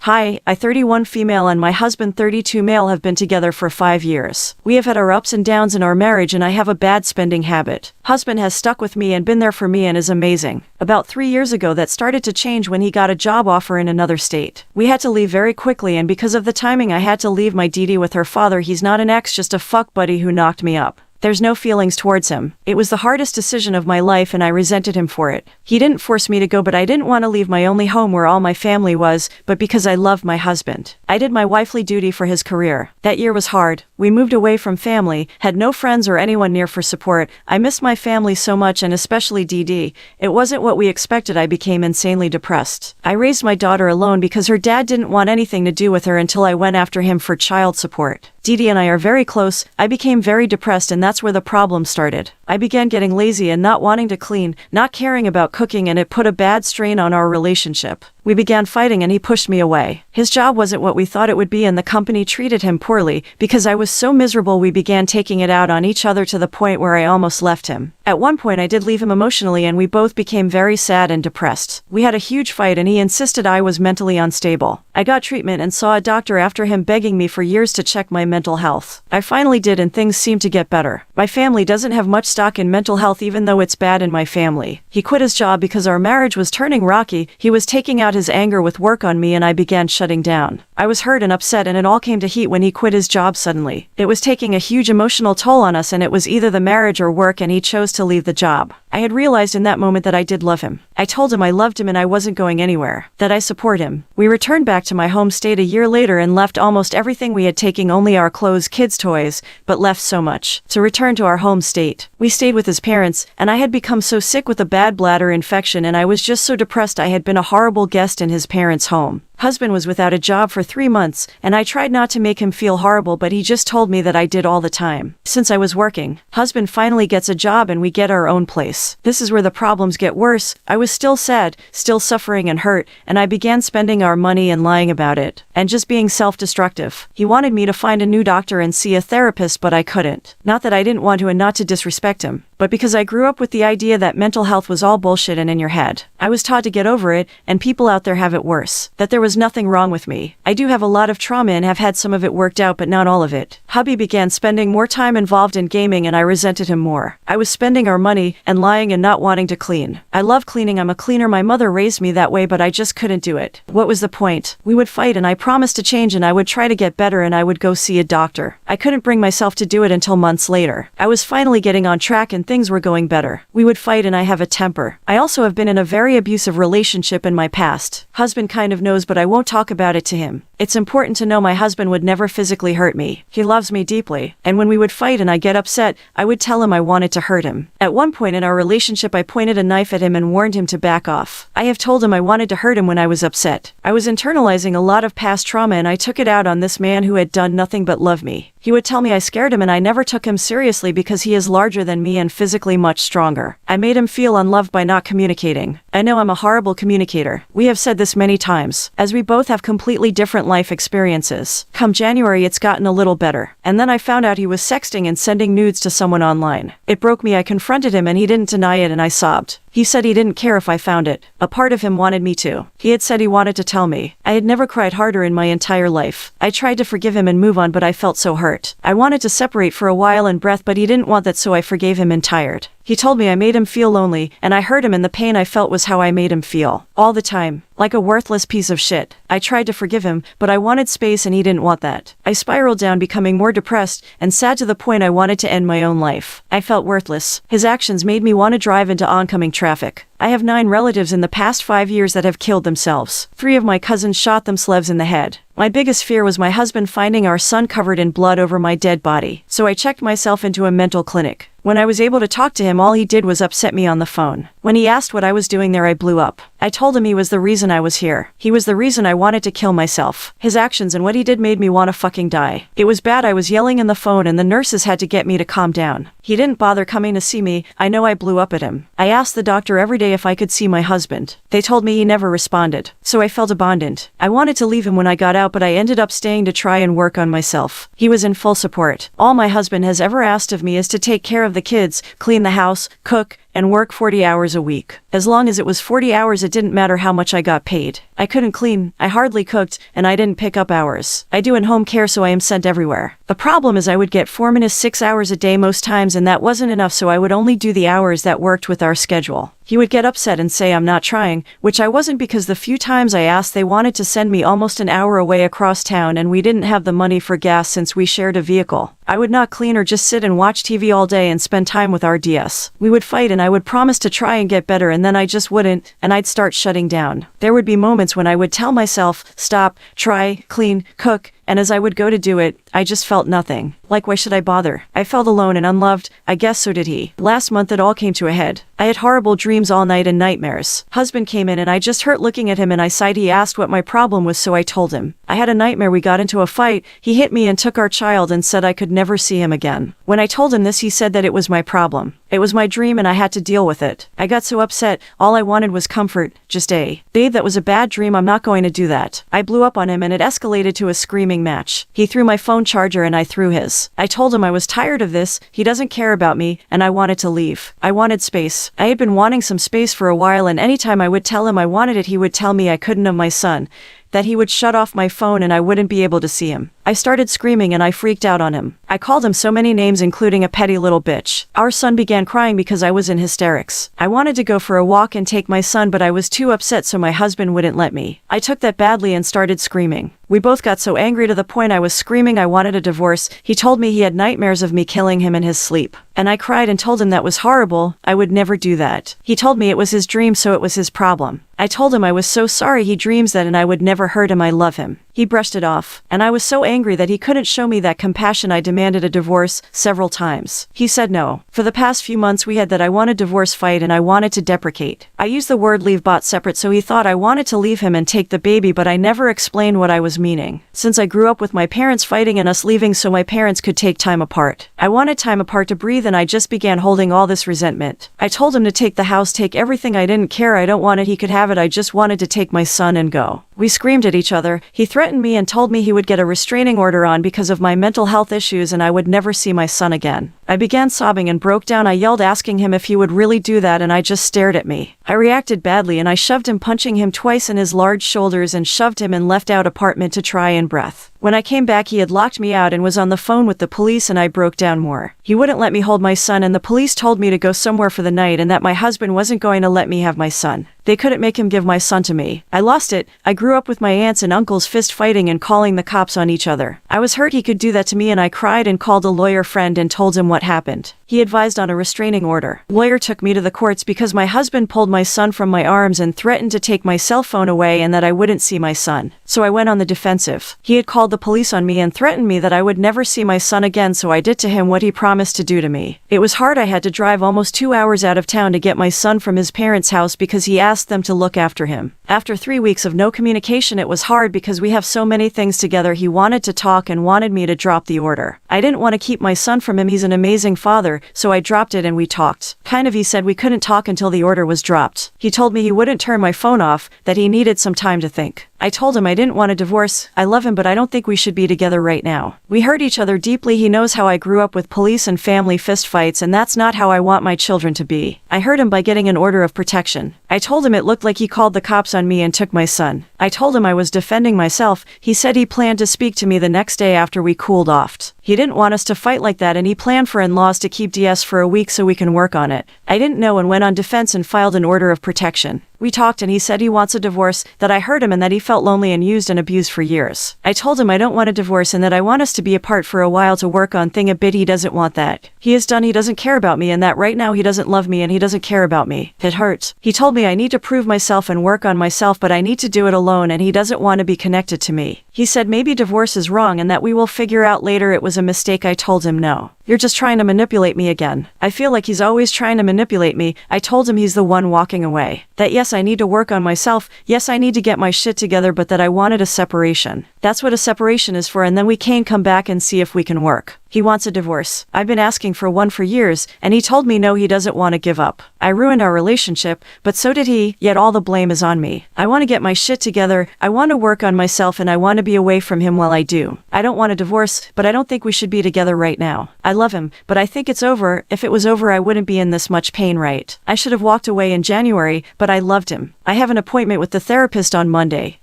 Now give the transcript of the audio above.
Hi, I 31 female and my husband 32 male have been together for 5 years. We have had our ups and downs in our marriage and I have a bad spending habit. Husband has stuck with me and been there for me and is amazing. About 3 years ago that started to change when he got a job offer in another state. We had to leave very quickly and because of the timing I had to leave my Dee with her father. He's not an ex, just a fuck buddy who knocked me up. There's no feelings towards him. It was the hardest decision of my life and I resented him for it. He didn't force me to go, but I didn't want to leave my only home where all my family was, but because I loved my husband. I did my wifely duty for his career. That year was hard. We moved away from family, had no friends or anyone near for support. I missed my family so much and especially Dee. It wasn't what we expected. I became insanely depressed. I raised my daughter alone because her dad didn't want anything to do with her until I went after him for child support. Dee and I are very close. I became very depressed and that's where the problem started. I began getting lazy and not wanting to clean, not caring about cooking, and it put a bad strain on our relationship. We began fighting and he pushed me away. His job wasn't what we thought it would be and the company treated him poorly. Because I was so miserable we began taking it out on each other to the point where I almost left him. At one point I did leave him emotionally and we both became very sad and depressed. We had a huge fight and he insisted I was mentally unstable. I got treatment and saw a doctor after him begging me for years to check my mental health. I finally did and things seemed to get better. My family doesn't have much stock in mental health even though it's bad in my family. He quit his job because our marriage was turning rocky. He was taking out his anger with work on me and I began shutting down. I was hurt and upset and it all came to heat when he quit his job suddenly. It was taking a huge emotional toll on us and it was either the marriage or work and he chose to leave the job. I had realized in that moment that I did love him. I told him I loved him and I wasn't going anywhere, that I support him. We returned back to my home state a year later and left almost everything we had, taking only our clothes, kids' toys, but left so much. To return to our home state, we stayed with his parents and I had become so sick with a bad bladder infection and I was just so depressed. I had been a horrible guest in his parents' home. Husband was without a job for 3 months, and I tried not to make him feel horrible, but he just told me that I did all the time. Since I was working, husband finally gets a job and we get our own place. This is where the problems get worse. I was still sad, still suffering and hurt, and I began spending our money and lying about it, and just being self-destructive. He wanted me to find a new doctor and see a therapist, but I couldn't. Not that I didn't want to and not to disrespect him, but because I grew up with the idea that mental health was all bullshit and in your head. I was taught to get over it, and people out there have it worse. That there was nothing wrong with me. I do have a lot of trauma and have had some of it worked out, but not all of it. Hubby began spending more time involved in gaming and I resented him more. I was spending our money and lying and not wanting to clean. I love cleaning. I'm a cleaner. My mother raised me that way, but I just couldn't do it. What was the point? We would fight and I promised to change and I would try to get better and I would go see a doctor. I couldn't bring myself to do it until months later. I was finally getting on track and things were going better. We would fight and I have a temper. I also have been in a very abusive relationship in my past. Husband kind of knows, but I won't talk about it to him. It's important to know my husband would never physically hurt me. He loves me deeply, and when we would fight and I get upset, I would tell him I wanted to hurt him. At one point in our relationship I pointed a knife at him and warned him to back off. I have told him I wanted to hurt him when I was upset. I was internalizing a lot of past trauma and I took it out on this man who had done nothing but love me. He would tell me I scared him and I never took him seriously because he is larger than me and physically much stronger. I made him feel unloved by not communicating. I know I'm a horrible communicator. We have said this many times, as we both have completely different life experiences. Come January it's gotten a little better. And then I found out he was sexting and sending nudes to someone online. It broke me. I confronted him and he didn't deny it and I sobbed. He said he didn't care if I found it. A part of him wanted me to. He had said he wanted to tell me. I had never cried harder in my entire life. I tried to forgive him and move on, but I felt so hurt. I wanted to separate for a while and breath, but he didn't want that, so I forgave him and tired. He told me I made him feel lonely, and I hurt him, and the pain I felt was how I made him feel. All the time. Like a worthless piece of shit. I tried to forgive him, but I wanted space and he didn't want that. I spiraled down, becoming more depressed and sad to the point I wanted to end my own life. I felt worthless. His actions made me want to drive into oncoming traffic. I have 9 relatives in the past 5 years that have killed themselves. 3 of my cousins shot themselves in the head. My biggest fear was my husband finding our son covered in blood over my dead body. So I checked myself into a mental clinic. When I was able to talk to him, all he did was upset me on the phone. When he asked what I was doing there, I blew up. I told him he was the reason I was here. He was the reason I wanted to kill myself. His actions and what he did made me want to fucking die. It was bad. I was yelling in the phone and the nurses had to get me to calm down. He didn't bother coming to see me. I know I blew up at him. I asked the doctor every day if I could see my husband. They told me he never responded. So I felt abandoned. I wanted to leave him when I got out, but I ended up staying to try and work on myself. He was in full support. All my husband has ever asked of me is to take care of the kids, clean the house, cook, and work 40 hours a week. As long as it was 40 hours, it didn't matter how much I got paid. I couldn't clean, I hardly cooked, and I didn't pick up hours. I do in-home care, so I am sent everywhere. The problem is I would get 4 minutes 6 hours a day most times, and that wasn't enough, so I would only do the hours that worked with our schedule. He would get upset and say I'm not trying, which I wasn't, because the few times I asked, they wanted to send me almost an hour away across town, and we didn't have the money for gas since we shared a vehicle. I would not clean or just sit and watch TV all day and spend time with our DS. We would fight, and I would promise to try and get better, and then I just wouldn't, and I'd start shutting down. There would be moments when I would tell myself, stop, try, clean, cook, and as I would go to do it, I just felt nothing. Like, why should I bother? I felt alone and unloved. I guess so did he. Last month it all came to a head. I had horrible dreams all night and nightmares. Husband came in and I just hurt looking at him, and I sighed. He asked what my problem was, so I told him. I had a nightmare. We got into a fight. He hit me and took our child and said I could never see him again. When I told him this, he said that it was my problem. It was my dream and I had to deal with it. I got so upset. All I wanted was comfort. Just babe, that was a bad dream. I'm not going to do that. I blew up on him and it escalated to a screaming match. He threw my phone charger and I threw his. I told him I was tired of this. He doesn't care about me and I wanted to leave. I wanted space. I had been wanting some space for a while, and anytime I would tell him I wanted it, he would tell me I couldn't have my son, that he would shut off my phone and I wouldn't be able to see him. I started screaming and I freaked out on him. I called him so many names, including a petty little bitch. Our son began crying because I was in hysterics. I wanted to go for a walk and take my son, but I was too upset, so my husband wouldn't let me. I took that badly and started screaming. We both got so angry to the point I was screaming I wanted a divorce. He told me he had nightmares of me killing him in his sleep. And I cried and told him that was horrible. I would never do that. He told me it was his dream, so it was his problem. I told him I was so sorry he dreams that and I would never hurt him. I love him. He brushed it off, and I was so angry that he couldn't show me that compassion. I demanded a divorce several times. He said no. For the past few months we had that I wanted divorce fight and I wanted to deprecate. I used the word leave bought separate, so he thought I wanted to leave him and take the baby, but I never explained what I was meaning. Since I grew up with my parents fighting and us leaving so my parents could take time apart. I wanted time apart to breathe, and I just began holding all this resentment. I told him to take the house, take everything. I didn't care. I don't want it. He could have it. I just wanted to take my son and go. We screamed at each other. He threatened me and told me he would get a restraining order on because of my mental health issues and I would never see my son again. I began sobbing and broke down. I yelled, asking him if he would really do that, and I just stared at me. I reacted badly and I shoved him, punching him twice in his large shoulders, and shoved him and left out apartment to try and breath. When I came back, he had locked me out and was on the phone with the police, and I broke down more. He wouldn't let me hold my son, and the police told me to go somewhere for the night and that my husband wasn't going to let me have my son. They couldn't make him give my son to me. I lost it. I grew up with my aunts and uncles fist fighting and calling the cops on each other. I was hurt he could do that to me, and I cried and called a lawyer friend and told him what happened. He advised on a restraining order. Lawyer took me to the courts because my husband pulled my son from my arms and threatened to take my cell phone away and that I wouldn't see my son. So I went on the defensive. He had called the police on me and threatened me that I would never see my son again, so I did to him what he promised to do to me. It was hard. I had to drive almost 2 hours out of town to get my son from his parents' house because he asked them to look after him. After 3 weeks of no communication, it was hard because we have so many things together. He wanted to talk and wanted me to drop the order. I didn't want to keep my son from him. He's an amazing father, so I dropped it and we talked. He said we couldn't talk until the order was dropped. He told me he wouldn't turn my phone off, that he needed some time to think. I told him I didn't want a divorce. I love him, but I don't think we should be together right now. We hurt each other deeply. He knows how I grew up with police and family fist fights, and that's not how I want my children to be. I hurt him by getting an order of protection. I told him it looked like he called the cops on me and took my son. I told him I was defending myself. He said he planned to speak to me the next day after we cooled off. He didn't want us to fight like that, and he planned for in-laws to keep DS for a week so we can work on it. I didn't know and went on defense and filed an order of protection. We talked and he said he wants a divorce, that I hurt him and that he felt lonely and used and abused for years. I told him I don't want a divorce and that I want us to be apart for a while to work on thing a bit. He doesn't want that. He is done. He doesn't care about me, and that right now he doesn't love me and he doesn't care about me. It hurts. He told me I need to prove myself and work on myself, but I need to do it alone, and he doesn't want to be connected to me. He said maybe divorce is wrong and that we will figure out later it was a mistake. I told him no. You're just trying to manipulate me again. I feel like he's always trying to manipulate me. I told him he's the one walking away. That yes, I need to work on myself. Yes, I need to get my shit together, but that I wanted a separation. That's what a separation is for, and then we can come back and see if we can work. He wants a divorce. I've been asking for one for years, and he told me no, he doesn't want to give up. I ruined our relationship, but so did he, yet all the blame is on me. I want to get my shit together, I want to work on myself, and I want to be away from him while I do. I don't want a divorce, but I don't think we should be together right now. I love him, but I think it's over. If it was over, I wouldn't be in this much pain, right? I should have walked away in January, but I loved him. I have an appointment with the therapist on Monday.